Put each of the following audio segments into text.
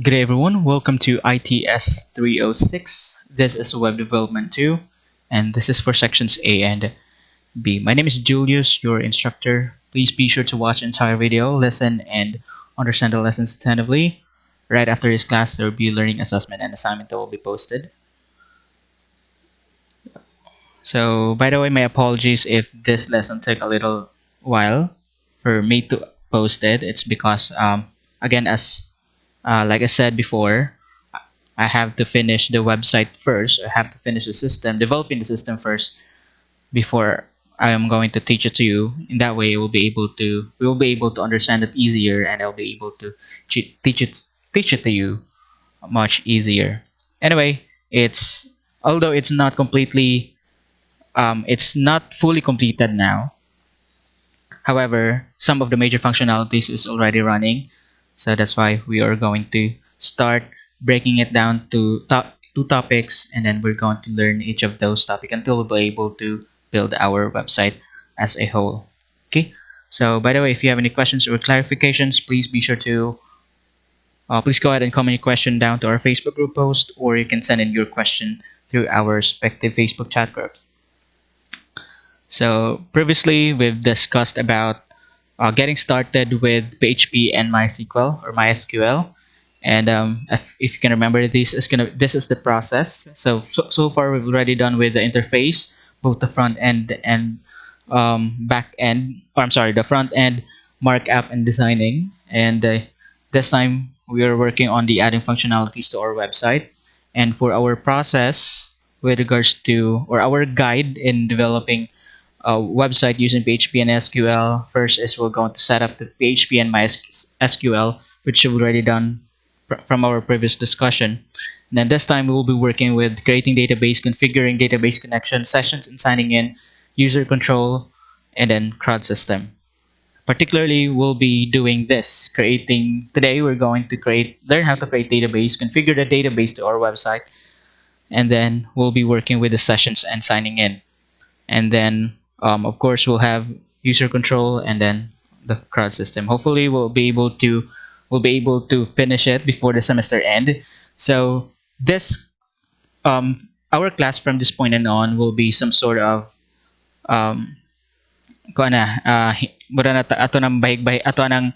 Good day everyone, welcome to ITS 306. This is Web Development 2 and this is for sections A and B. My name is Julius, your instructor. Please be sure to watch the entire video, listen, and understand the lessons attentively. Right after this class, there will be a learning assessment and assignment that will be posted. So, by the way, my apologies if this lesson took a little while for me to post it. It's because, again, as like I said before, I have to finish the website first. I have to finish the system, developing the system first before I am going to teach it to you. In that way, we will be able to understand it easier, and I'll be able to teach it to you much easier. Anyway, it's although it's not fully completed now. However, some of the major functionalities is already running, so that's why we are going to start breaking it down to two topics, and then we're going to learn each of those topics until we'll be able to build our website as a whole. Okay. So, by the way, if you have any questions or clarifications, please be sure to please go ahead and comment your question down to our Facebook group post, or you can send in your question through our respective Facebook chat groups. So previously we've discussed about getting started with PHP and MySQL or MySQL, and if you can remember, this is the process. So far we've already done with the interface, both the front end and back end, or I'm sorry, the front end markup and designing, and this time we are working on the adding functionalities to our website. And for our process with regards to, or our guide in developing a website using PHP and SQL. First is we're going to set up the PHP and MySQL, which we've already done from our previous discussion. And then this time we will be working with creating database, configuring database connection, sessions and signing in, user control, and then CRUD system. Particularly, we'll be doing this, today we're going to learn how to create database, configure the database to our website, and then we'll be working with the sessions and signing in. And then of course we'll have user control and then the CRUD system. Hopefully we'll be able to finish it before the semester end. So this our class from this point and on will be some sort of um kuan na mura na ato nang bahig-bahig ato nang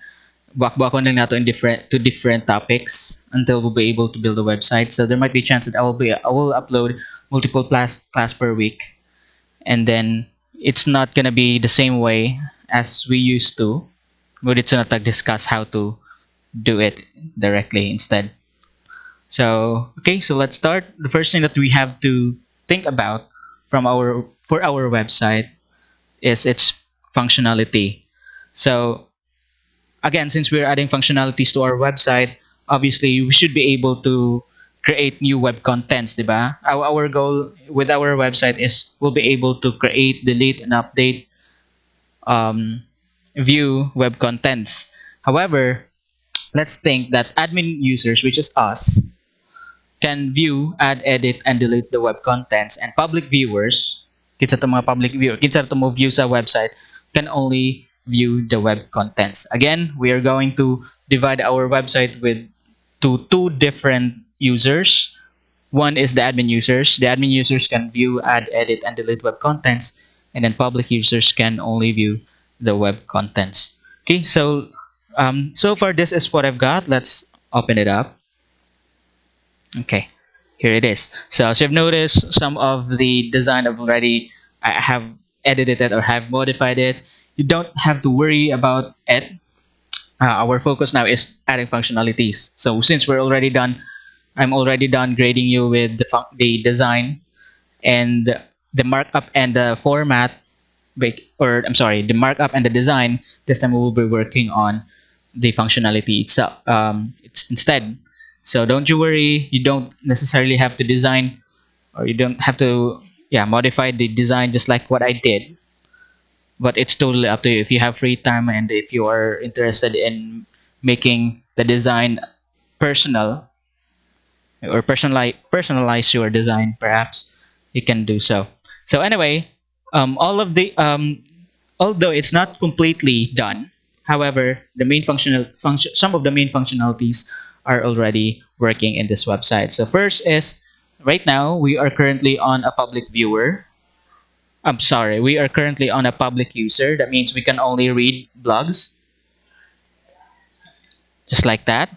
buak-buakon lang nato in different topics until we'll be able to build a website. So there might be a chance that I will upload multiple class per week, and then it's not gonna be the same way as we used to. But it's not like discuss how to do it directly instead. So okay, so let's start. The first thing that we have to think about for our website is its functionality. So again, since we're adding functionalities to our website, obviously we should be able to create new web contents, diba? Our goal with our website is we'll be able to create, delete, and update, view web contents. However, let's think that admin users, which is us, can view, add, edit, and delete the web contents, and public viewers, kinsa to mga public viewer, kinsa to mo view sa website, can only view the web contents. Again, we are going to divide our website to two different users. One is the admin users. The admin users can view, add, edit, and delete web contents, and then public users can only view the web contents. Okay, so far this is what I've got. Let's open it up. Okay, here it is. So as you've noticed, some of the design I have edited it or have modified it. You don't have to worry about it. Our focus now is adding functionalities. So since I'm already done grading you with the design and the markup and the format, or I'm sorry, the markup and the design. This time we will be working on the functionality itself. It's instead. So don't you worry. You don't necessarily have to design, or you don't have to modify the design just like what I did. But it's totally up to you. If you have free time and if you are interested in making the design personal, or personalize your design, perhaps you can do so. So anyway, all of the although it's not completely done, however, the main some of the main functionalities are already working in this website. So first is, right now we are currently on a public viewer. I'm sorry, we are currently on a public user. That means we can only read blogs, just like that.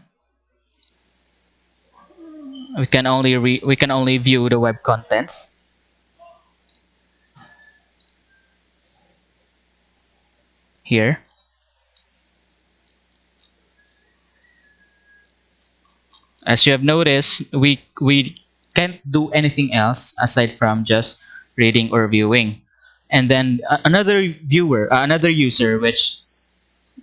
We can only view the web contents here. As you have noticed, we can't do anything else aside from just reading or viewing. And then another viewer, another user, which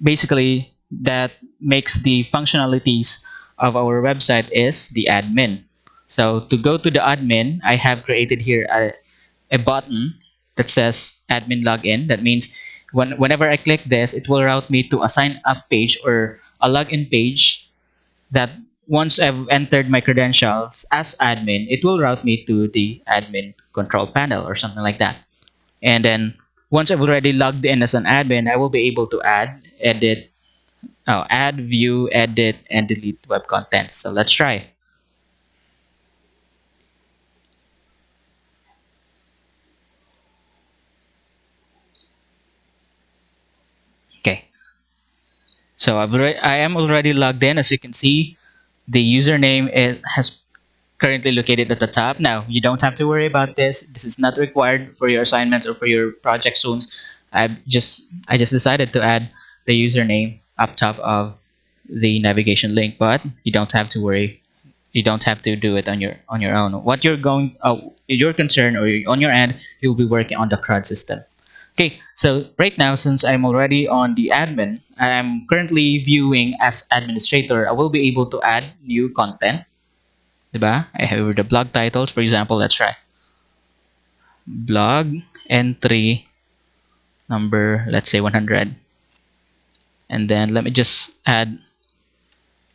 basically that makes the functionalities of our website is the admin. So to go to the admin, I have created here a button that says admin login. That means whenever I click this, it will route me to a sign up page or a login page that once I've entered my credentials as admin, it will route me to the admin control panel or something like that. And then once I've already logged in as an admin, I will be able to add, view, edit, and delete web content. So let's try. Okay. So I am already logged in. As you can see, the username has currently located at the top. Now, you don't have to worry about this. This is not required for your assignments or for your project soon. I just decided to add the username up top of the navigation link, but you don't have to worry. You don't have to do it on your own. What you're going, your concern or on your end, you'll be working on the CRUD system. Okay, so right now, since I'm already on the admin, I'm currently viewing as administrator. I will be able to add new content. Diba? I have the blog titles. For example, let's try. Blog entry number, let's say 100. And then let me just add,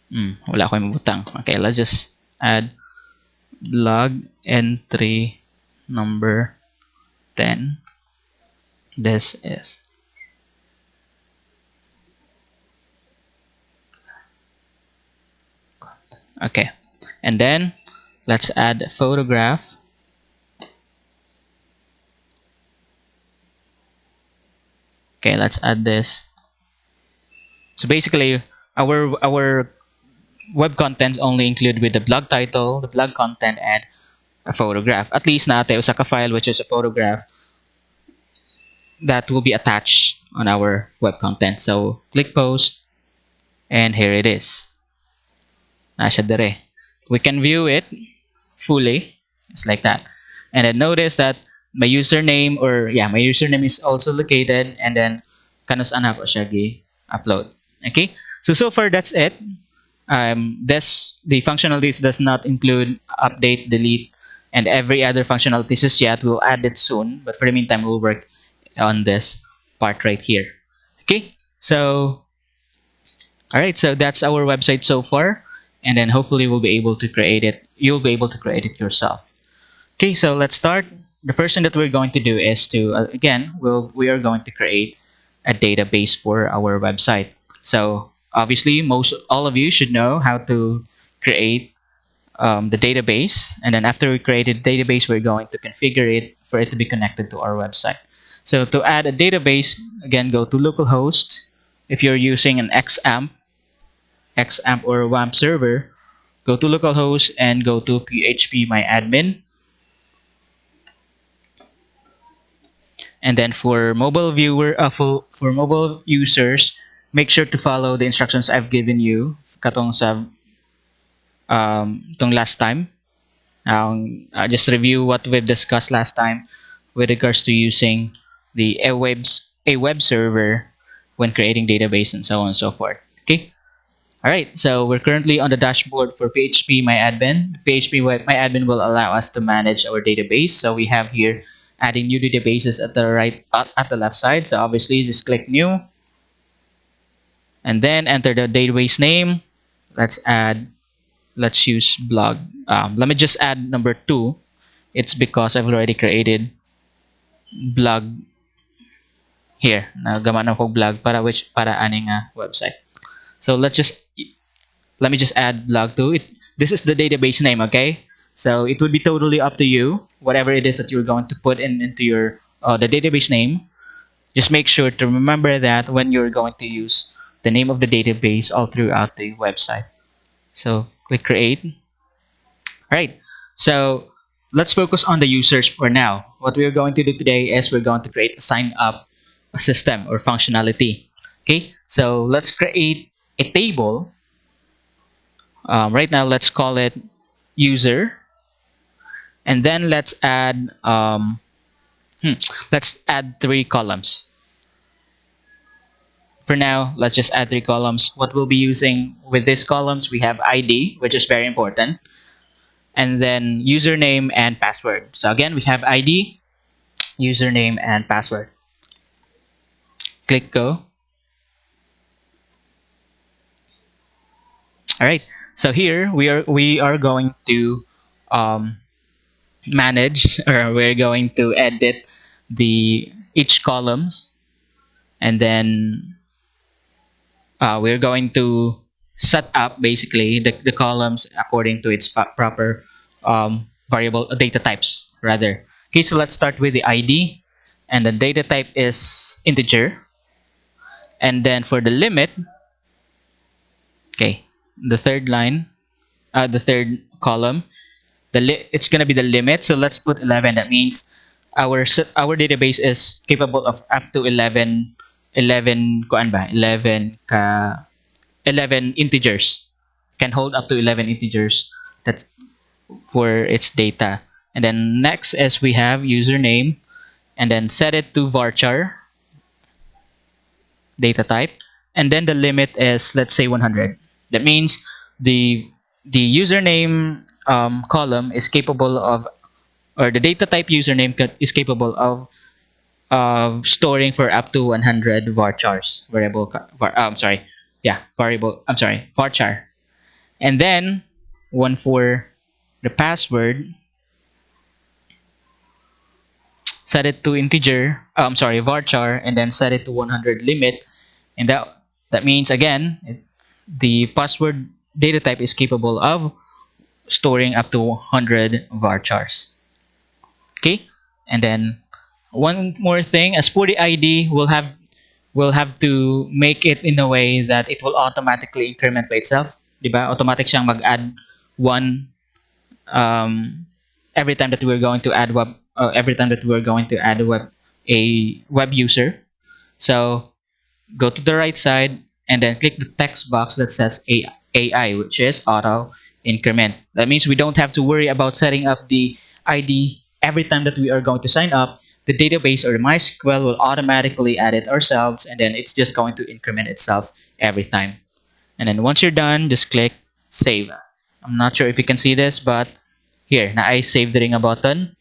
wala ko yung mabutang. Okay, let's just add blog entry number 10. This is. Okay. And then let's add a photograph. Okay, let's add this. So basically, our web contents only include with the blog title, the blog content, and a photograph. At least natin usa ka file which is a photograph that will be attached on our web content. So click post, and here it is. Nasa dire. We can view it fully, just like that. And then notice that my username my username is also located, and then kanus ana ko siya gi-upload. Okay? So far that's it. The functionalities does not include update, delete, and every other functionalities just yet. We'll add it soon, but for the meantime, we'll work on this part right here. Okay, so all right, so that's our website so far, and then hopefully we'll be able to create it. You'll be able to create it yourself. Okay, so let's start. The first thing that we're going to do is to again, we are going to create a database for our website. So obviously, most all of you should know how to create the database, and then after we created the database, we're going to configure it for it to be connected to our website. So to add a database, again, go to localhost. If you're using an XAMPP or a WAMP server, go to localhost and go to PHP Myadmin. And then for mobile for mobile users, make sure to follow the instructions I've given you katong sa tong last time. Just review what we've discussed last time with regards to using a web server when creating database and so on and so forth. Okay. All right. So we're currently on the dashboard for PHP MyAdmin. PHP MyAdmin will allow us to manage our database. So we have here adding new databases at the at the left side. So obviously just click new and then enter the database name. Let's use blog. Let me just add number 2. It's because I've already created blog here. Nagawa na ko blog para aning website. So let's just let me just add log2. This is the database name, okay? So it would be totally up to you, whatever it is that you're going to put into your the database name. Just make sure to remember that when you're going to use the name of the database all throughout the website. So click create. All right. So let's focus on the users for now. What we're going to do today is we're going to create a sign up system or functionality. Okay. So let's create a table. Right now, let's call it user, and then let's add three columns. For now, let's just add three columns. What we'll be using with these columns, we have ID, which is very important, and then username and password. So again, we have ID, username, and password. Click go. All right. So here we are going to um, manage, or we're going to edit the each columns, and then we're going to set up basically the columns according to its proper variable data types rather. Okay, so let's start with the ID, and the data type is integer, and then for the limit, okay, the third line, the third column, it's gonna be the limit. So let's put 11. That means our database is capable of up to 11 11 kuan ba 11 ka 11 integers, can hold up to 11 integers. That's for its data. And then next is we have username, and then set it to varchar data type, and then the limit is, let's say, 100. That means the username column is capable of, or the data type username is capable of storing for up to 100 varchars, varchar. And then one for the password, set it to integer, varchar, and then set it to 100 limit. And that means again, the password data type is capable of storing up to 100 varchars. Okay, and then one more thing, as for the ID, we'll have to make it in a way that it will automatically increment by itself. Diba? Automatic siyang mag-add one um, every time that we're going to add a web user. So go to the right side and then click the text box that says AI, which is auto increment. That means we don't have to worry about setting up the ID every time that we are going to sign up. The database or the MySQL will automatically add it ourselves, and then it's just going to increment itself every time. And then once you're done, just click save. I'm not sure if you can see this, but here, na I save the ring button.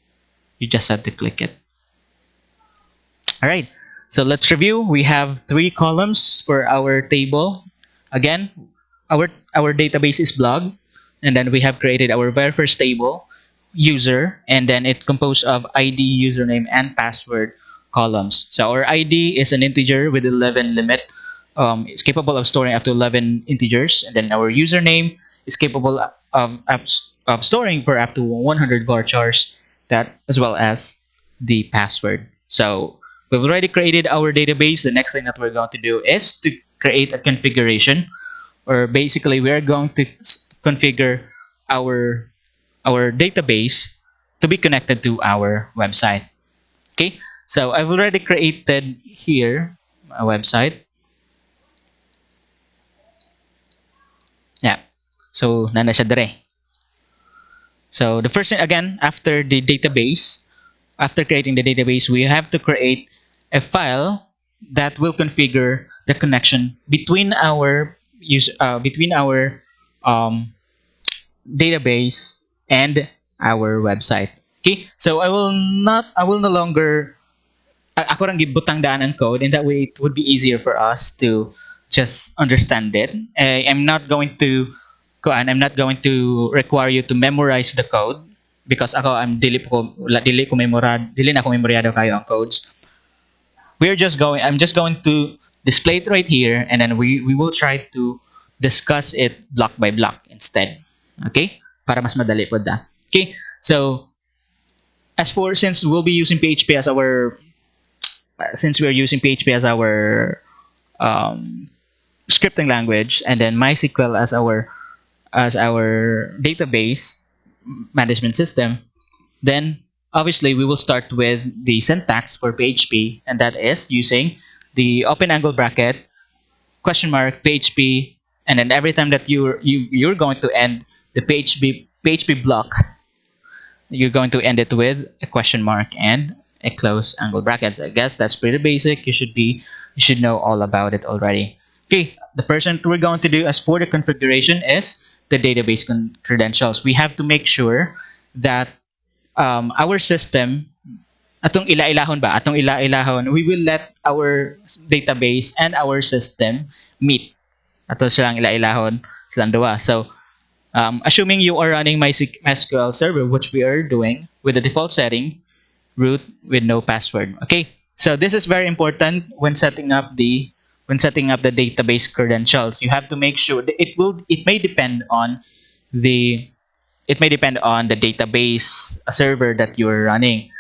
You just have to click it. All right, so let's review. We have three columns for our table. Again, our database is blog, and then we have created our very first table, user, and then it composed of ID, username, and password columns. So our ID is an integer with 11 limit. It's capable of storing up to 11 integers, and then our username is capable of storing for up to 100 varchars, that as well as the password. So we've already created our database. The next thing that we're going to do is to create a configuration, or basically we're going to configure our our database to be connected to our website. Okay, so I've already created here a website. Yeah, so nana siya dire. So the first thing, again, after creating the database, we have to create a file that will configure the connection between our um, database and our website. Okay, so I will no longer, ako lang gibutang daan ang code, and that way it would be easier for us to just understand it. I'm not going to require you to memorize the code, because ako dili na ko memoryado kayo ang codes. I'm just going to display it right here, and then we will try to discuss it block by block instead. Okay? Para mas madali po da. Okay? So, as for since we'll be using PHP as our since we're using PHP as our um, scripting language, and then MySQL as our database management system, then obviously we will start with the syntax for PHP, and that is using the open angle bracket, question mark, PHP, and then every time that you're going to end the PHP block, you're going to end it with a question mark and a close angle brackets. I guess that's pretty basic. You should know all about it already. Okay, the first thing we're going to do as for the configuration is the database credentials. We have to make sure that our system, atong ila-ilahon ba? Atong ila-ilahon, we will let our database and our system meet. Ato silang ila-ilahon, silang dua. So, assuming you are running MySQL server, which we are doing with the default setting, root with no password. Okay, so this is very important when setting up the database credentials. You have to make sure that it may depend on the database server that you're running.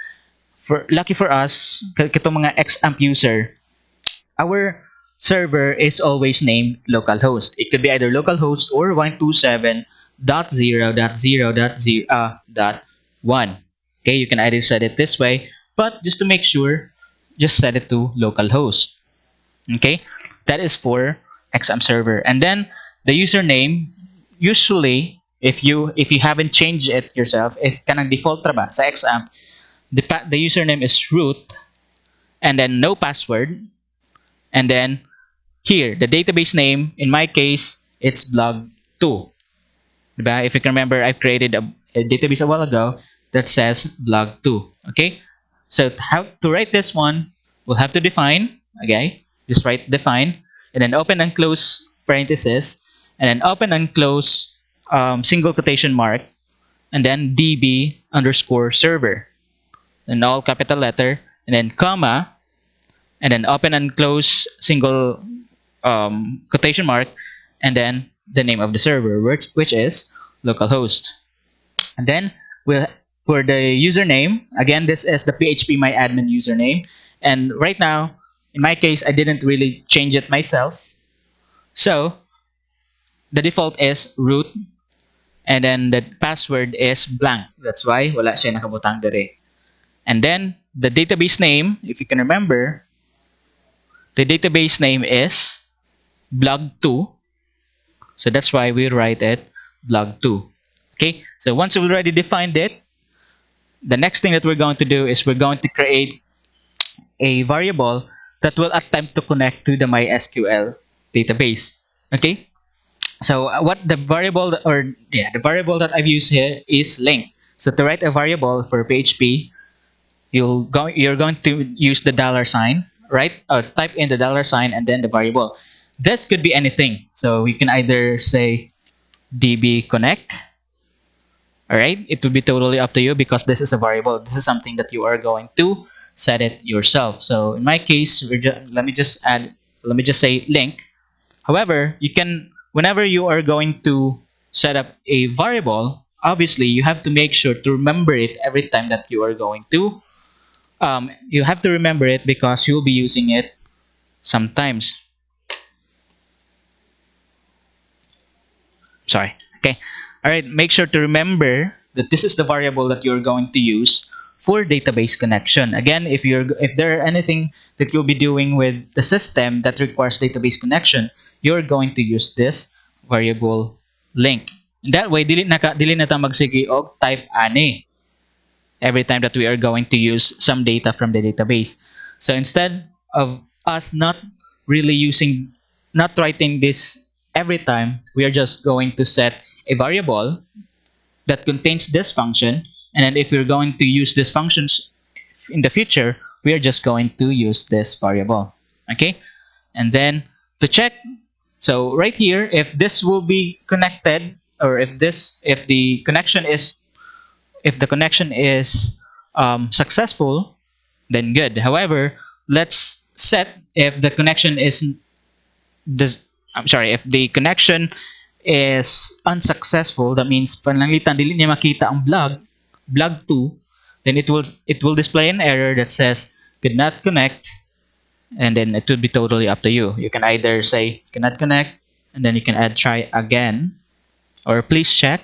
Lucky for us, kitong mga XAMPP user, our server is always named localhost. It could be either localhost or 127.0.0.0.1. Okay, you can either set it this way, but just to make sure, just set it to localhost. Okay, that is for XAMPP server. And then the username, usually if you haven't changed it yourself, if kanang default ra ba sa XAMPP, the username is root and then no password, and then here the database name, in my case it's blog2, diba? If you can remember, I've created a database a while ago that says blog2. Okay, so how to write this one, we'll have to define. Okay, just write define and then open and close parenthesis and then open and close single quotation mark and then db underscore server in all capital letter and then comma and then open and close single quotation mark and then the name of the server, which is localhost. And then we'll for the username, again this is the PHP Myadmin username, and right now in my case I didn't really change it myself, so the default is root and then the password is blank. That's why wala siya nakabutang dire. And then the database name, if you can remember, the database name is blog2. So that's why we write it blog2. Okay, so once we've already defined it, the next thing that we're going to do is we're going to create a variable that will attempt to connect to the MySQL database. Okay, so what the variable the variable that I've used here is link. So to write a variable for PHP, you're going to use the $sign, right? Or type in the $sign and then the variable. This could be anything. So you can either say db connect. All right, it will be totally up to you because this is a variable. This is something that you are going to set it yourself. So in my case, let me just say link. However, you can, whenever you are going to set up a variable, obviously you have to make sure to remember it every time that you are going to you have to remember it because you'll be using it sometimes. Sorry. Okay. All right. Make sure to remember that this is the variable that you're going to use for database connection. Again, if there are anything that you'll be doing with the system that requires database connection, you're going to use this variable link. That way, dili na ta magsige og type ani every time that we are going to use some data from the database. So instead of us not writing this every time, we are just going to set a variable that contains this function, and then if we're going to use these functions in the future, we are just going to use this variable. Okay, and then to check, so right here, if this will be connected, or if the connection is successful, then good. However, let's set if the connection is I'm sorry, if the connection is unsuccessful, that means panlangitan dili niya makita ang blog 2, then it will display an error that says could not connect, and then it would be totally up to you. You can either say cannot connect, and then you can add try again, or please check.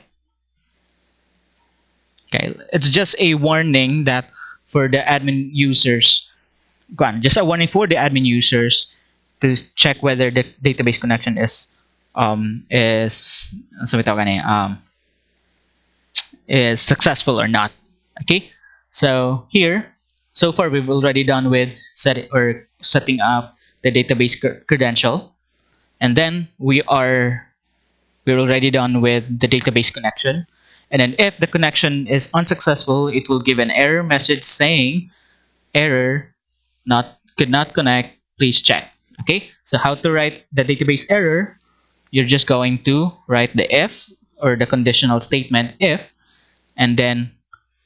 Okay, it's just a warning that for the admin users, just a warning for the admin users to check whether the database connection is successful or not. Okay, so here, so far we've already done with setting up the database credential, and then we're already done with the database connection. And then if the connection is unsuccessful, it will give an error message saying error, not could not connect, please check. Okay, so how to write the database error? You're just going to write the if, or the conditional statement if, and then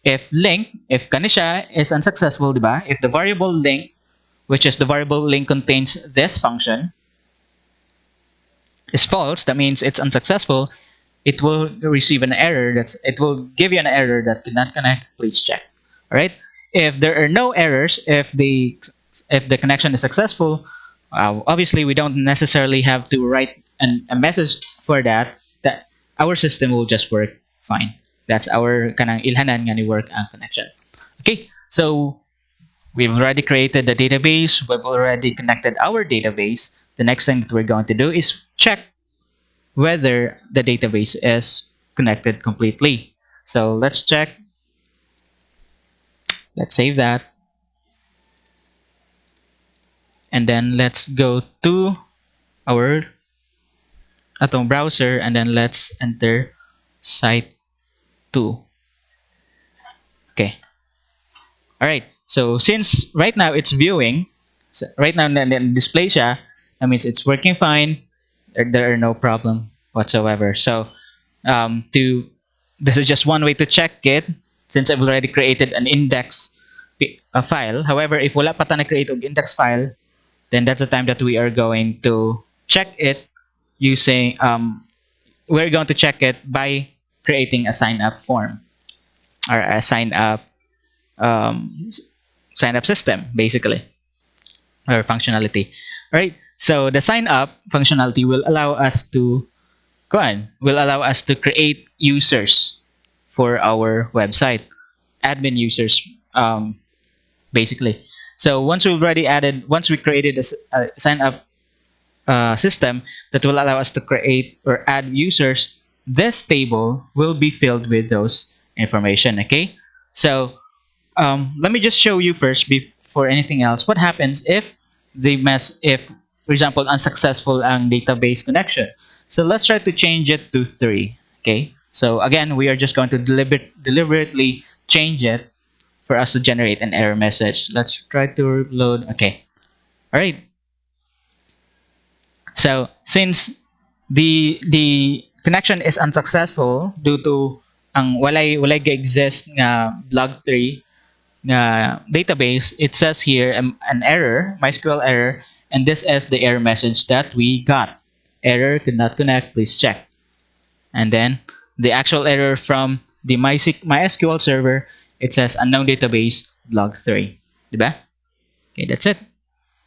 if link, if kanisha is unsuccessful, diba? If the variable link, which is the variable link contains this function, is false, that means it's unsuccessful, it will receive an error it will give you an error that did not connect, please check. All right, if there are no errors, if the connection is successful, obviously we don't necessarily have to write a message for that our system will just work fine. That's our kanang ilhanan nga ni work ang connection. Okay, so we've already created the database, we've already connected our database. The next thing that we're going to do is check whether the database is connected completely. So let's check. Let's save that. And then let's go to our atong browser, and then let's enter site 2. Okay. All right. So since right now it's viewing, so right now then display siya, that means it's working fine. There are no problem whatsoever. So this is just one way to check it, since I've already created an index file. However, if wala pa ta na-create og index file, then that's the time that we are going to check it using we're going to check it by creating a sign up form, or a sign up system, basically, or functionality. All right, so the sign up functionality will allow us to create users for our website, admin users, basically. So once we created a sign up system that will allow us to create or add users, this table will be filled with those information. Okay, so let me just show you first, before anything else, what happens if for example, unsuccessful ang database connection. So let's try to change it to 3. Okay, so again, we are just going to deliberately change it for us to generate an error message. Let's try to load. Okay, all right. So since the connection is unsuccessful due to ang walay ga-exist nga blog 3 nga database, it says here an error, MySQL error, and this is the error message that we got. Error, could not connect, please check. And then the actual error from the MySQL server, it says unknown database blog 3. Diba? Okay, that's it.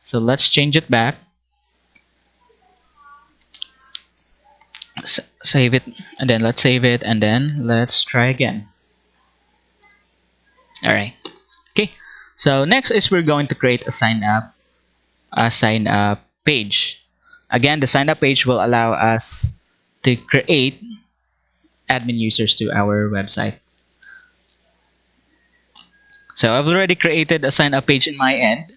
So let's change it back. Save it, and then let's save it, and then let's try again. All right. Okay, so next is we're going to create a sign up page. Again, the sign up page will allow us to create admin users to our website. So I've already created a sign up page in my end.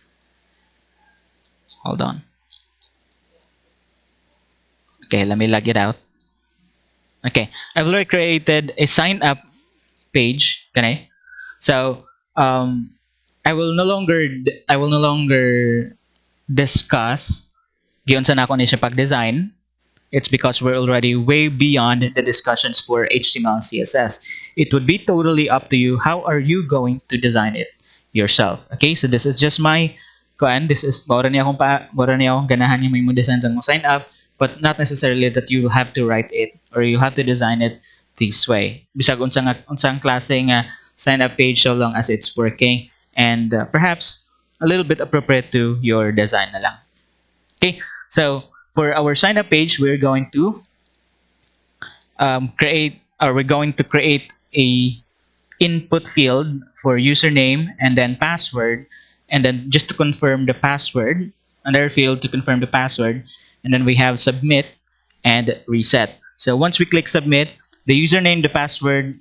Hold on. Okay, let me log it out. Okay, I've already created a sign up page. Okay, so I will no longer discuss giyon sa nako ni siya pag-design. It's because we're already way beyond the discussions for HTML and CSS. It would be totally up to you. How are you going to design it yourself? Okay, so this is just my this is bawra niya akong ganahan niya may mo design sa mo sign up but not necessarily that you have to write it or you have to design it this way. Bisag unsang klase nga sign up page so long as it's working and perhaps a little bit appropriate to your design na lang. Okay, so for our sign up page, we're going to create a input field for username and then password, and then just to confirm the password, another field to confirm the password, and then we have submit and reset. So once we click submit, the username, the password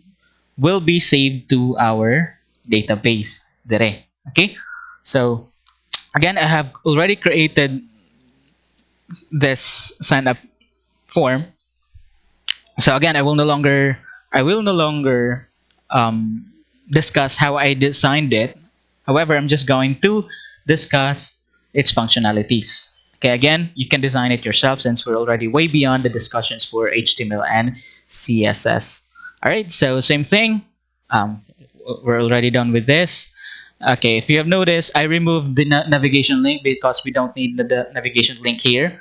will be saved to our database. Dire. Okay? So again, I have already created this sign up form. So again, I will no longer um, discuss how I designed it. However, I'm just going to discuss its functionalities. Okay, again, you can design it yourself since we're already way beyond the discussions for HTML and CSS. All right, so same thing. Um, we're already done with this. Okay, if you have noticed, I removed the navigation link because we don't need the navigation link here.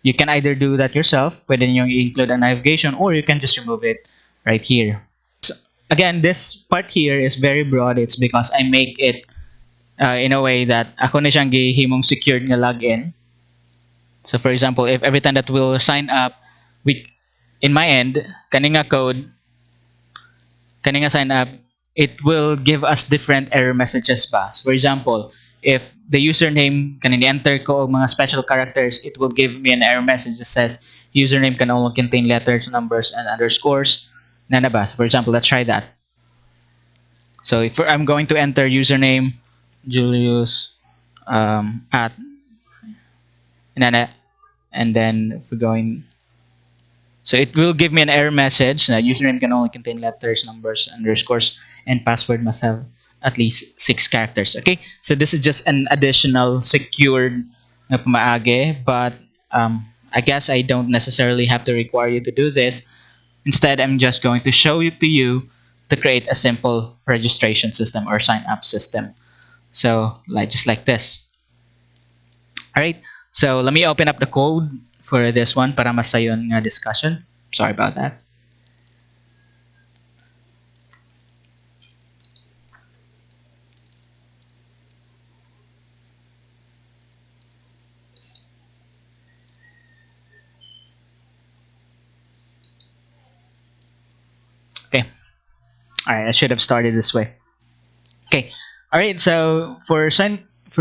You can either do that yourself, pwede nyo include a navigation, or you can just remove it right here. So, again, this part here is very broad. It's because I make it in a way that ako na siyang gihimong secured nga login. So for example, if every time that we'll sign up, we, in my end, kaninga code, kaninga sign up, it will give us different error messages ba. For example, if the username kanin enter ko og mga special characters, it will give me an error message that says username can only contain letters, numbers, and underscores. Nana ba? So for example, let's try that. So if I'm going to enter username Juleus at nana, and then if we're going, so it will give me an error message na username can only contain letters, numbers, underscores, and password must have at least 6 characters. Okay, so this is just an additional secured na pamaage, but I guess I don't necessarily have to require you to do this. Instead, I'm just going to show it to you to create a simple registration system or sign up system. So like just like this. All right, so let me open up the code for this one para masayon nga discussion. Sorry about that. Okay. All right, I should have started this way. Okay. All right, so for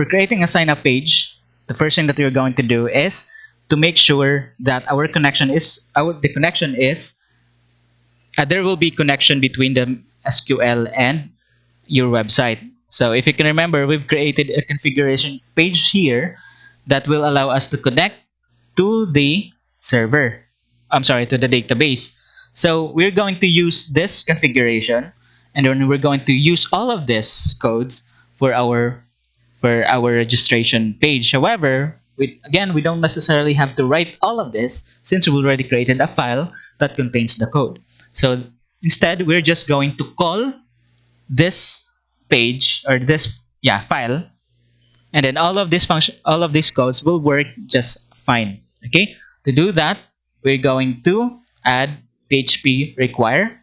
creating a sign up page, the first thing that we're going to do is to make sure that the connection is there will be connection between the SQL and your website. So if you can remember, we've created a configuration page here that will allow us to connect to the server. I'm sorry, to the database. So we're going to use this configuration, and then we're going to use all of these codes for our registration page. However, we don't necessarily have to write all of this since we already created a file that contains the code. So instead, we're just going to call this page or this file, and then all of these codes will work just fine. Okay, to do that, we're going to add php require,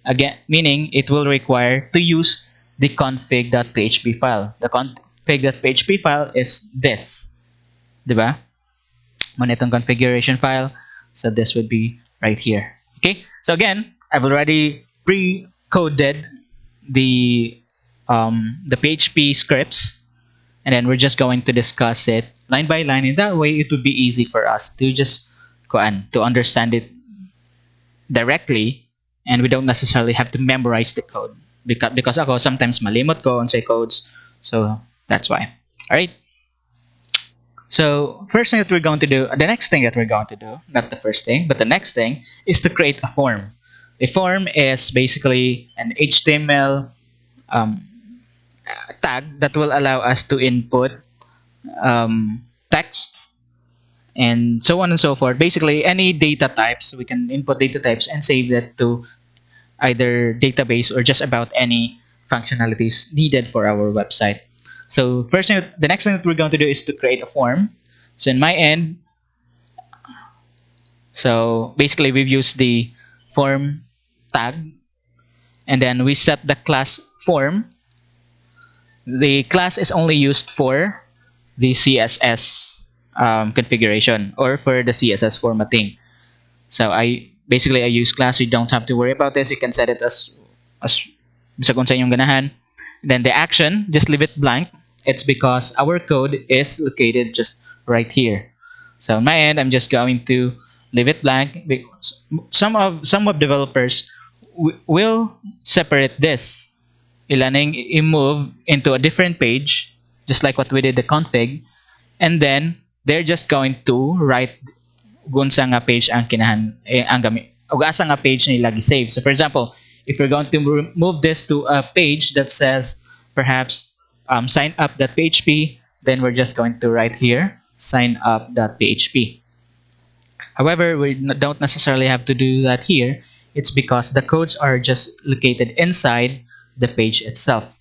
again meaning it will require to use the config.php file. The config.php file is this, diba? Muna itong configuration file, so this would be right here. Okay, so again, I've already pre-coded the PHP scripts, and then we're just going to discuss it line by line. In that way, it would be easy for us to just to understand it directly, and we don't necessarily have to memorize the code because ako sometimes malimot ko on say codes, so that's why. All right. So first thing that we're going to do, the next thing that we're going to do, not the first thing, but the next thing is to create a form. A form is basically an HTML tag that will allow us to input texts and so on and so forth. Basically, any data types, we can input data types and save that to either database or just about any functionalities needed for our website. So the next thing that we're going to do is to create a form. So in my end, So basically, we've used the form tag, and then we set the class form. The class is only used for the CSS configuration or for the CSS formatting. So I use class. You don't have to worry about this. You can set it as bisa kung sa inyong ganahan. Then the action, just leave it blank. It's because our code is located just right here. So on my end, I'm just going to leave it blank because some web developers will separate this. Ilaning i-move into a different page, just like what we did the config, and then they're just going to write gunsa nga page ang kinahan ang gamit o asa nga page nila gi-save. So for example, if we're going to move this to a page that says perhaps signup.php, then we're just going to write here signup.php. However, we don't necessarily have to do that here. It's because the codes are just located inside the page itself.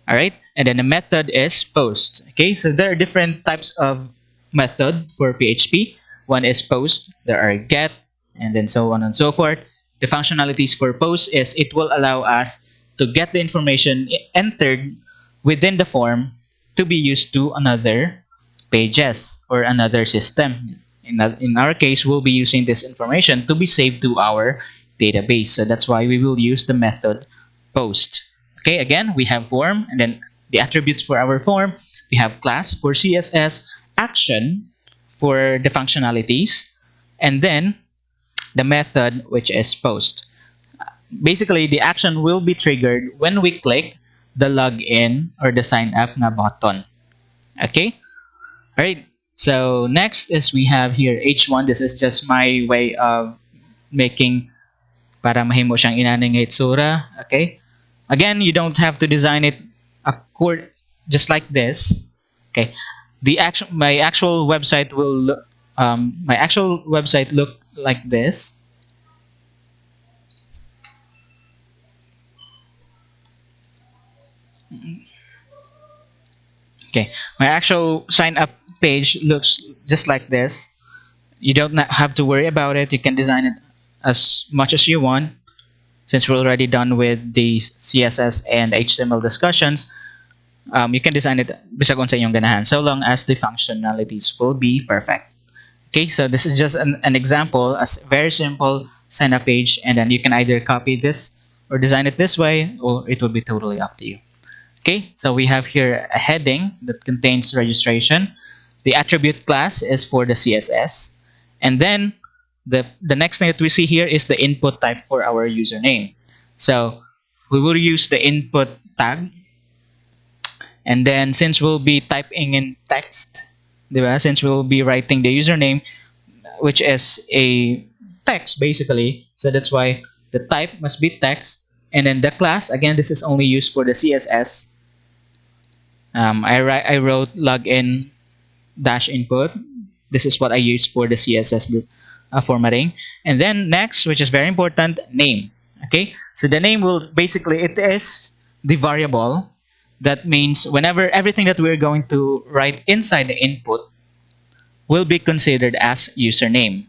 All right, and then the method is post. Okay, so there are different types of method for PHP. One is post, there are get, and then so on and so forth. The functionalities for post is it will allow us to get the information entered within the form to be used to another pages or another system. In our case, we'll be using this information to be saved to our database. So that's why we will use the method post. Okay, again, we have form, and then the attributes for our form. We have class for CSS, action for the functionalities, and then the method, which is post. Basically, the action will be triggered when we click the login or the sign up na button. Okay? All right. So next is we have here H1. This is just my way of making para mahimo siyang inaning nga itsura. Okay? Again, you don't have to design it just like this. Okay, my actual website look like this. Okay, my actual sign up page looks just like this. You don't have to worry about it. You can design it as much as you want. Since we're already done with the CSS and HTML discussions, you can design it bisag sa inyong ganahan so long as the functionalities will be perfect. Okay, so this is just an example, a very simple sign up page, and then you can either copy this or design it this way, or it will be totally up to you. Okay, so we have here a heading that contains registration. The attribute class is for the CSS, and then the next thing that we see here is the input type for our username. So we will use the input tag, and then since we'll be typing in text, diba? Since we'll be writing the username, which is a text basically, so that's why the type must be text, and then the class, again, this is only used for the CSS. I wrote login dash input. This is what I use for the CSS formatting. And then next, which is very important, name. Okay, so the name will basically, it is the variable that means whenever everything that we're going to write inside the input will be considered as username.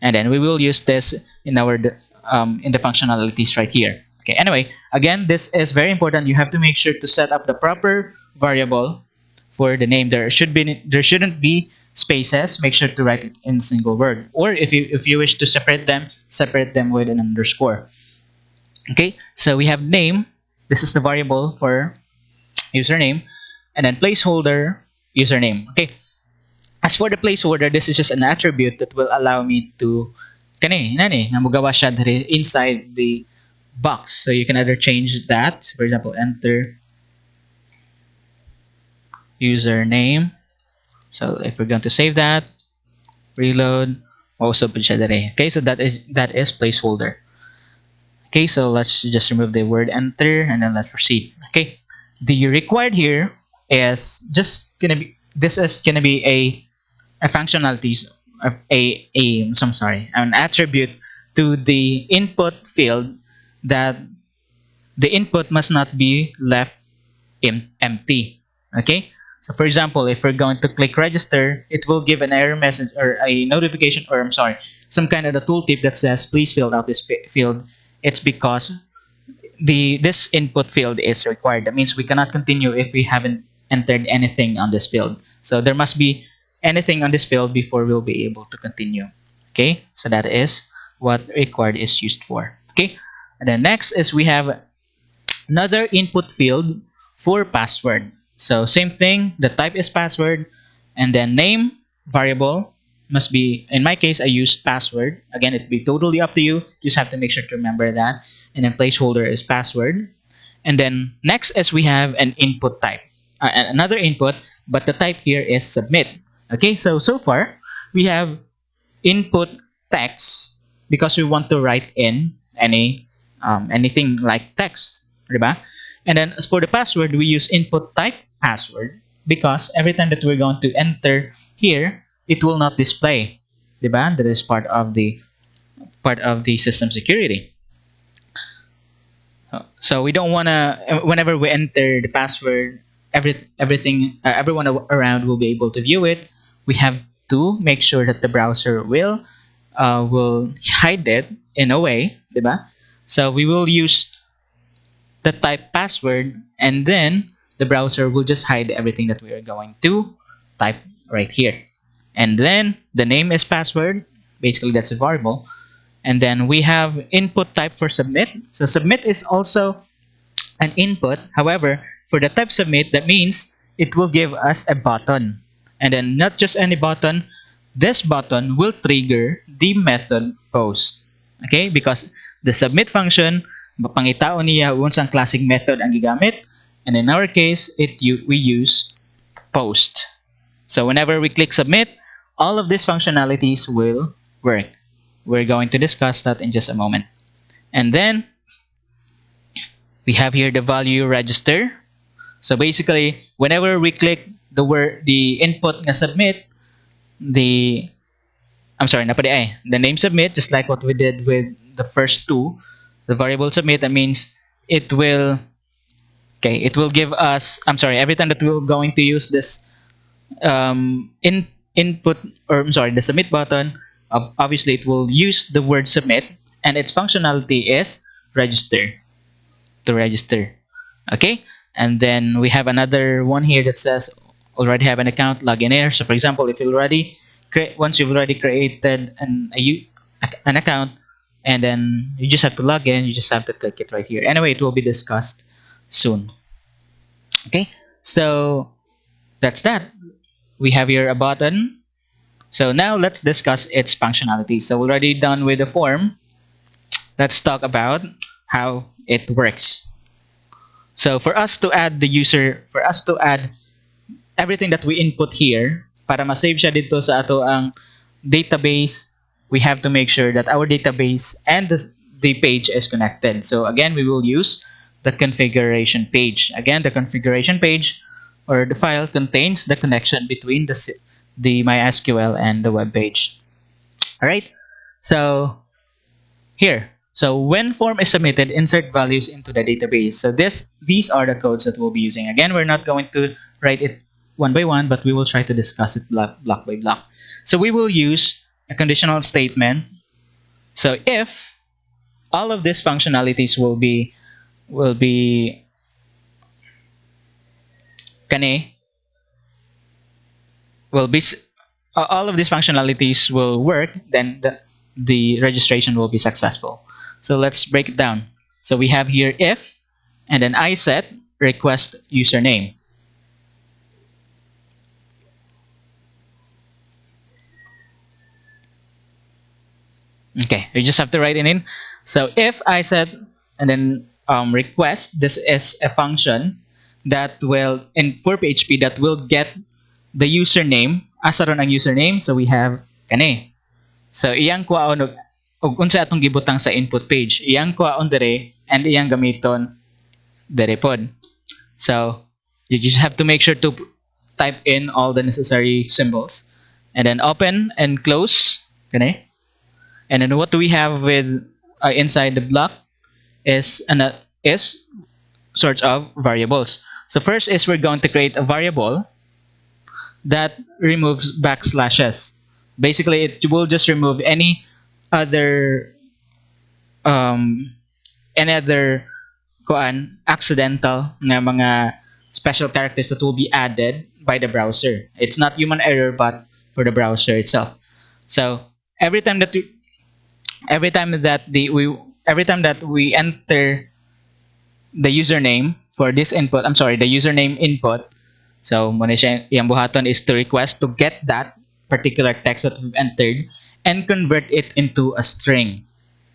And then we will use this in our in the functionalities right here. Okay, anyway, again, this is very important. You have to make sure to set up the proper variable for the name. There shouldn't be spaces. Make sure to write it in single word, or if you wish to separate them with an underscore. Okay, so we have name. This is the variable for username, and then placeholder username. Okay, as for the placeholder, this is just an attribute that will allow me to namugawa siya inside the box. So you can either change that, for example, enter username. So if we're going to save that, reload, also put siya dire. Okay, so that is placeholder. Okay, so let's just remove the word enter and then let's proceed. Okay, the required here is just gonna be, this is gonna be a functionalities of an attribute to the input field, that the input must not be left empty. Okay, so for example, if we're going to click register, it will give an error message or a notification, or I'm sorry, some kind of a tooltip that says please fill out this field, it's because this input field is required. That means we cannot continue if we haven't entered anything on this field. So there must be anything on this field before we'll be able to continue. Okay, so that is what required is used for. Okay, and then next is we have another input field for password. So same thing, the type is password, and then name variable must be, in my case I use password. Again, it'd be totally up to you, just have to make sure to remember that. And then placeholder is password. And then next is we have an input type, another input, but the type here is submit. Okay, so far we have input text because we want to write in anything like text, diba? And then as for the password, we use input type password because every time that we're going to enter here, it will not display, diba? That is part of the system security. So we don't want to, whenever we enter the password, everyone around will be able to view it. We have to make sure that the browser will hide it in a way, diba? So we will use the type password, and then the browser will just hide everything that we are going to type right here. And then the name is password. Basically, that's a variable. And then we have input type for submit. So submit is also an input. However, for the type submit, that means it will give us a button. And then not just any button, this button will trigger the method post. Okay? Because the submit function, mapangitao niya unsang classic method ang gigamit. And in our case, we use post. So whenever we click submit, all of these functionalities will work. We're going to discuss that in just a moment. And then we have here the value register. So basically, whenever we click the input na submit, the name submit, just like what we did with the first two, the variable submit, that means it will give us, every time that we're going to use this input, or the submit button, obviously it will use the word submit, and its functionality is register, to register. Okay, and then we have another one here that says already have an account, log in here. So for example, if you once you've already created an account, and then you just have to log in, you just have to click it right here. Anyway, it will be discussed soon. Okay, so that's that. We have here a button. So now let's discuss its functionality. So we're already done with the form. Let's talk about how it works. So for us to add everything that we input here, para ma-save siya dito sa ato ang database, we have to make sure that our database and the page is connected. So again, we will use the configuration page. Again, the configuration page or the file contains the connection between the MySQL and the web page. All right. So here, so when form is submitted, insert values into the database. So these are the codes that we'll be using. Again, we're not going to write it one by one, but we will try to discuss it block by block. So we will use a conditional statement. So if all of these functionalities will be all of these functionalities will work, then the registration will be successful. So let's break it down. So we have here if, and then I set request username. Okay, you just have to write it in. So if I set and then request, this is a function that will, for PHP, that will get the username. Asa ron ang username? So we have kani. So iyang kuhaon og unsa atong gibutang sa input page. Iyang kuhaon dire and iyang gamiton dire pod. So you just have to make sure to type in all the necessary symbols, and then open and close kani. And then what do we have with inside the block is sorts of variables. So first is we're going to create a variable that removes backslashes. Basically, it will just remove any other um, any other accidental nga mga special characters that will be added by the browser. It's not human error, but for the browser itself. So every time that we, every time that the we every time that we enter the username for this input, I'm sorry, the username input. So muna siya yung buhaton is to request to get that particular text that we've entered and convert it into a string.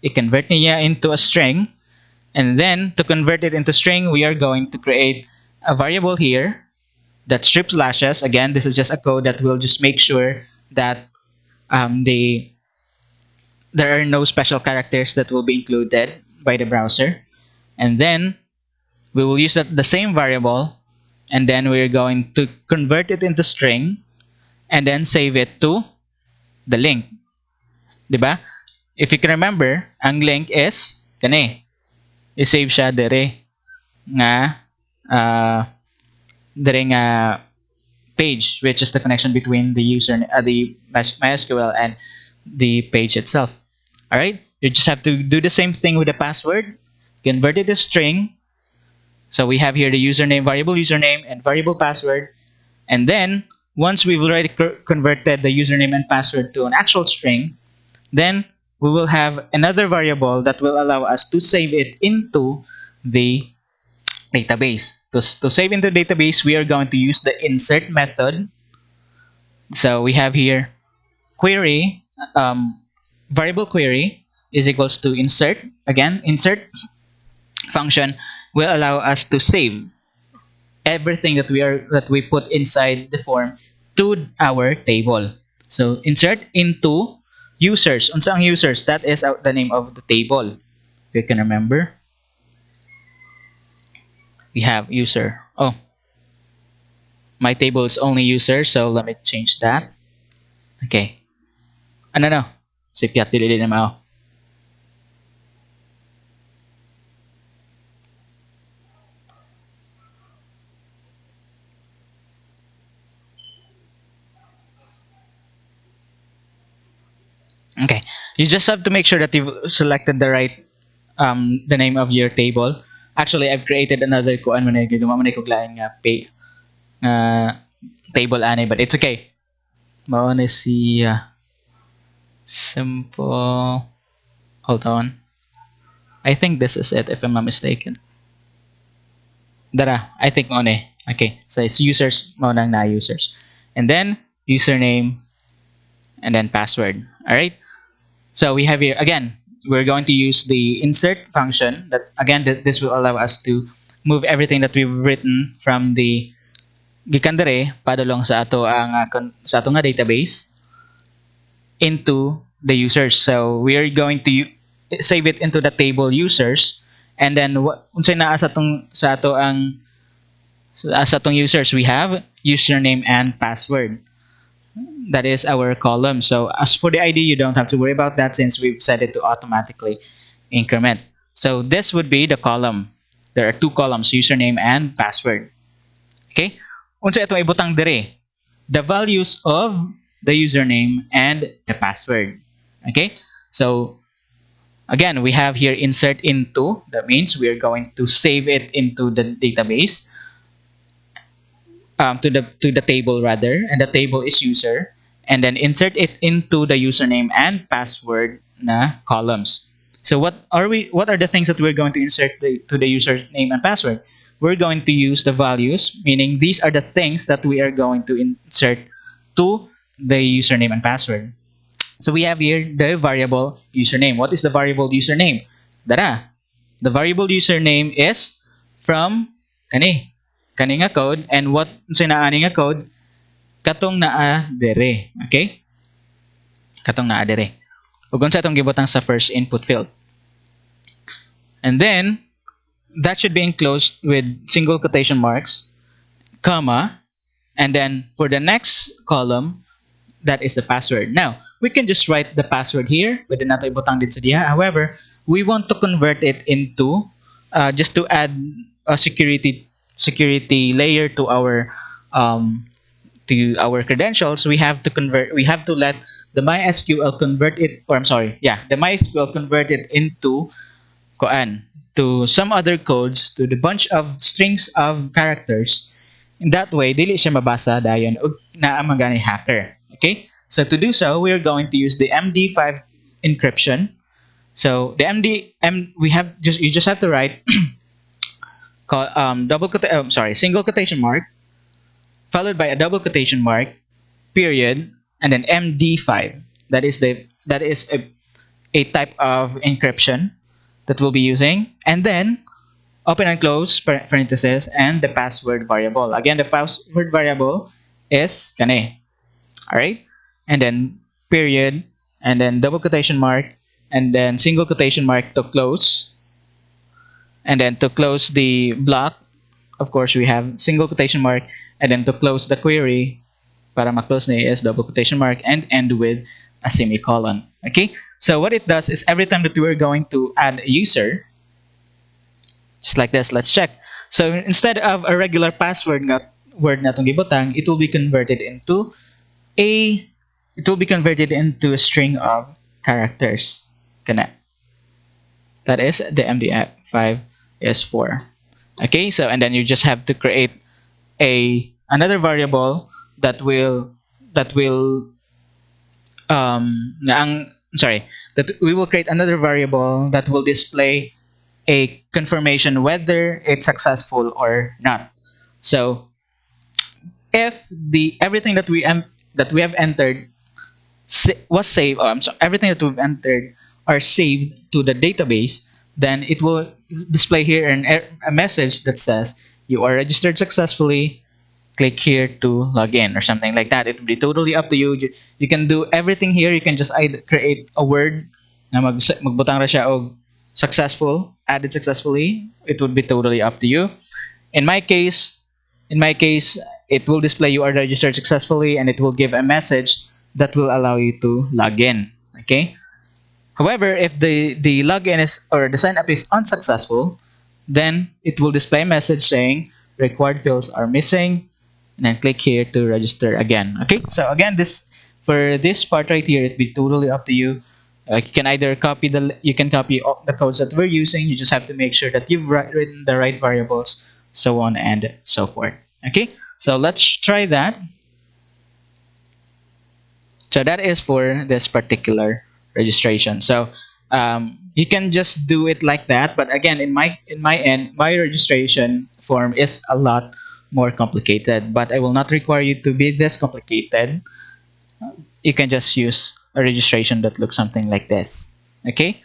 I-convert niya into a string. And then, to convert it into string, we are going to create a variable here that strip slashes. Again, this is just a code that will just make sure that there are no special characters that will be included by the browser. And then, we will use the same variable, and then we're going to convert it into string, and then save it to the link. Diba? If you can remember, ang link is kani. I-save siya dire nga dire nga page, which is the connection between the user, the MySQL and the page itself. All right, you just have to do the same thing with the password, convert it to string. So we have here the username, variable username, and variable password. And then once we've already converted the username and password to an actual string, then we will have another variable that will allow us to save it into the database. To save into the database, we are going to use the insert method. So we have here query, variable query is equals to insert. Again, insert function will allow us to save everything that we put inside the form to our table. So insert into users. Unsa ang users? That is the name of the table. If you can remember, we have user. Oh, my table is only user, so let me change that. Okay. Ano no? Sipiat dili na mao. Okay. You just have to make sure that you've selected the right the name of your table. Actually, I've created another kuan man gyud mo man ko glaen nga table ani, but it's okay. Mao na si simple. Hold on. I think this is it if I'm not mistaken. Dara, I think mao ni. Okay. So it's users mao nang na users. And then username and then password. All right? So we have here again, we're going to use the insert function that again this will allow us to move everything that we've written from the gikan dere padulong sa ato nga database into the users. So we are going to save it into the table users, and then unsay naa sa atong users, we have username and password. That is our column. So as for the ID, you don't have to worry about that since we've set it to automatically increment. So this would be the column. There are two columns, username and password. Okay? Unsa itong ibutang dire? The values of the username and the password. Okay? So again, we have here insert into. That means we are going to save it into the database. To the table rather, and the table is user, and then insert it into the username and password na columns. So what are the things that we're going to insert to the username and password? We're going to use the values, meaning these are the things that we are going to insert to the username and password. So we have here the variable username. What is the variable username? Dara. The variable username is from kani nga code, and what unsay naa ni nga code katong naa dire. Okay? Katong naa dire. Ug unsa atong gibutang sa first input field. And then that should be enclosed with single quotation marks, comma, and then for the next column, that is the password. Now, we can just write the password here. Pwede nato ibutang dito sa diha. However, we want to convert it into just to add a security layer to our credentials. We have to let the MySQL convert it, or I'm sorry, yeah, the MySQL convert it into koan, to some other codes, to the bunch of strings of characters. In that way, dili siya mabasa dayon og naa magani hacker. Okay? So to do so, we are going to use the MD5 encryption. So the we have just you just have to write single quotation mark followed by a double quotation mark, period, and then MD5. That is a type of encryption that we'll be using, and then open and close parenthesis and the password variable. Again, the password variable is kane. All right, and then period, and then double quotation mark, and then single quotation mark to close, and then to close the block, of course, we have single quotation mark, and then to close the query, para ma-close na is double quotation mark and end with a semicolon. Okay, so what it does is every time that we are going to add a user, just like this, let's check. So instead of a regular password word na itong gibutang, it will be converted into a a string of characters. Kana. That is the MD5 is for. Okay, so and then you just have to create another variable that will that will sorry, that we will create another variable that will display a confirmation whether it's successful or not. So if the everything that we have entered was saved, everything that we've entered are saved to the database, then it will display here a message that says you are registered successfully. Click here to log in or something like that. It will be totally up to you. You can do everything here. You can just either create a word na magbutang ra siya og successful, added successfully. It would be totally up to you. In my case, it will display you are registered successfully, and it will give a message that will allow you to log in. Okay. However, if the login is or the sign up is unsuccessful, then it will display a message saying required fields are missing, and then click here to register again. Okay, so again, for this part right here, it'd be totally up to you. You can either copy all the codes that we're using. You just have to make sure that you've written the right variables, so on and so forth. Okay, so let's try that. So that is for this particular registration. So you can just do it like that, but again, in my end, my registration form is a lot more complicated, but I will not require you to be this complicated. You can just use a registration that looks something like this. Okay,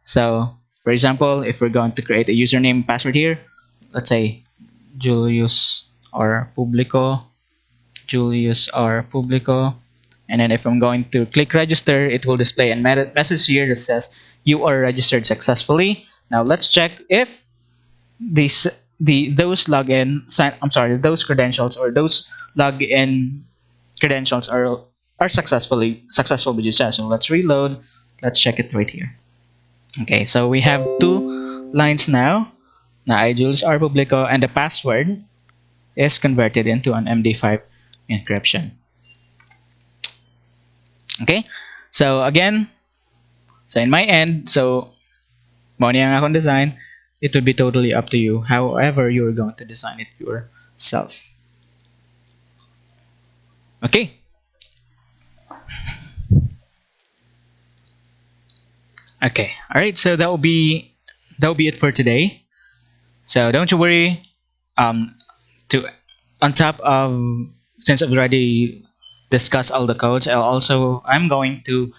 so for example, if we're going to create a username password here, let's say Julius or Publico, and then if I'm going to click register, it will display a message here that says you are registered successfully. Now let's check if those those credentials or those login credentials are successful with you. So let's reload. Let's check it right here. Okay, so we have two lines now. Now I Julius R Publico, and the password is converted into an MD5 encryption. Okay, so again, so in my end, so mo ni ang akong design. It would be totally up to you. However, you're going to design it yourself. Okay. Okay. All right. So that will be it for today. So don't you worry. To on top of since I've already discussed all the codes, I'm going to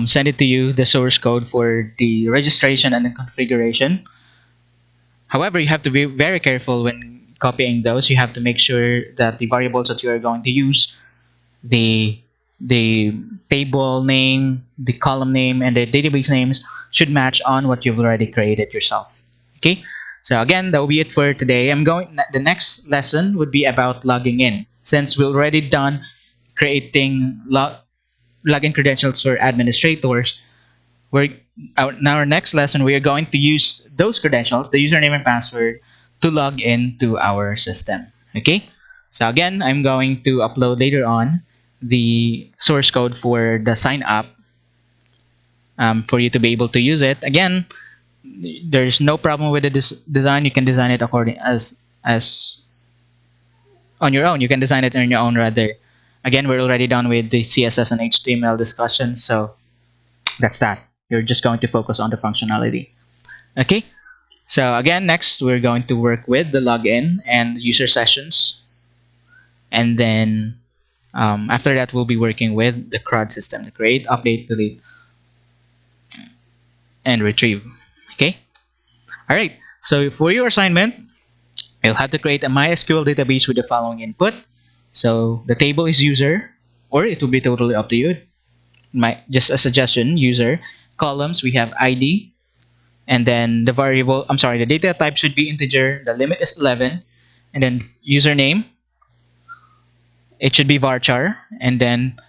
send it to you the source code for the registration and the configuration. However, you have to be very careful when copying those. You have to make sure that the variables that you are going to use, the the table name, the column name, and the database names should match on what you've already created yourself. Okay. So again, that will be it for today. The next lesson would be about logging in. Since we've already done creating login credentials for administrators, in our next lesson, we are going to use those credentials, the username and password, to log in to our system. Okay? So again, I'm going to upload later on the source code for the sign up for you to be able to use it. Again, there's no problem with the design. You can design it according as on your own. You can design it on your own rather. Again, we're already done with the CSS and HTML discussion, so that's that. You're just going to focus on the functionality. Okay. So again, next we're going to work with the login and user sessions, and then after that we'll be working with the CRUD system: the create, update, delete, and retrieve. Okay. All right. So for your assignment, you'll have to create a MySQL database with the following input. So the table is user, or it will be totally up to you. Just a suggestion: user. Columns, we have ID, and then the variable. I'm sorry, the data type should be integer. The limit is 11, and then username. It should be varchar, and then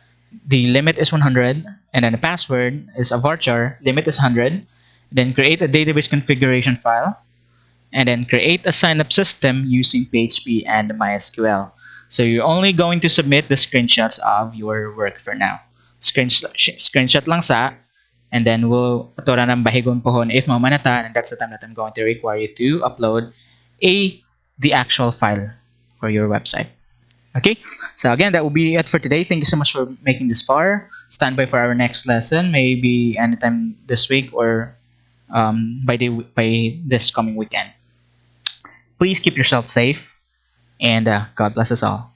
the limit is 100, and then the password is a varchar. Limit is 100. Then create a database configuration file, and then create a sign-up system using PHP and MySQL. So you're only going to submit the screenshots of your work for now. Screenshot lang sa, and then we'll patura ng bahigon pohon if mamanata, and that's the time that I'm going to require you to upload the actual file for your website. Okay, so again, that will be it for today. Thank you so much for making this far. Stand by for our next lesson, maybe anytime this week or by this coming weekend. Please keep yourself safe, and God bless us all.